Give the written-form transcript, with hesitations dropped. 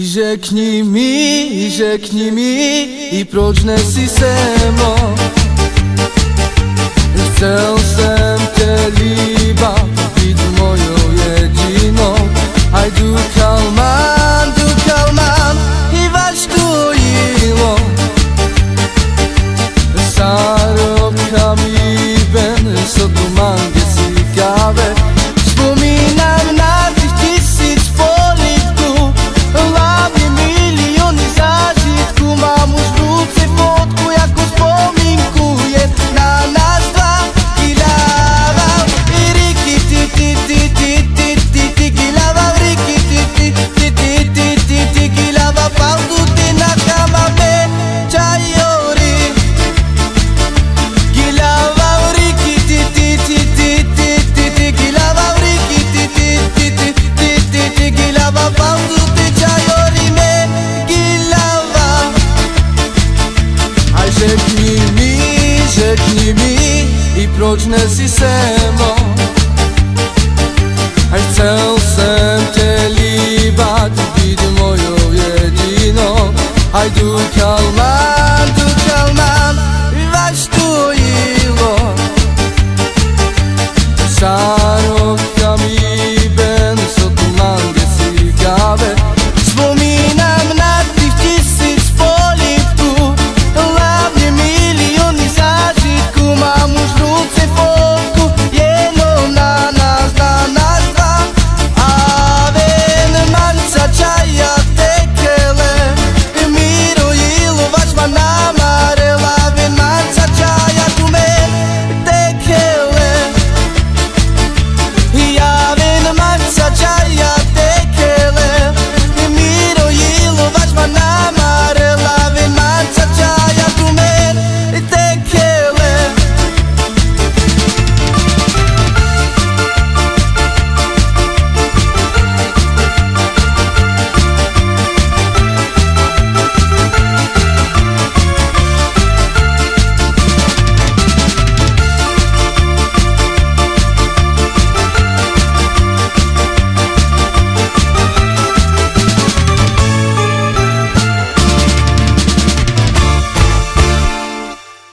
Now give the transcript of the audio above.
Řekni mi, i proč nesi se mnou. Chcel jsem tě líbat, být mojou jedinou. Aj du kalman, i vaš tu jilo. Sarokami ben, so tu mange si káve. Vzpomínám na těch 1000 polítků, hlavně miliony zážitků. Mám už v ruce fotku jako vzpomínku, jen na nás dva. Gilával i Ricky, ty gilával Ricky, ty gilával paudu, ty na kamame čajori. Gilával Ricky, ty gilával Ricky, ty gilával paudu, ty čajori me gilával. A řekni mi, i proč nesi se mnou. A chcel jsem tě líbat, být mojou jedinou. Aj du kalman.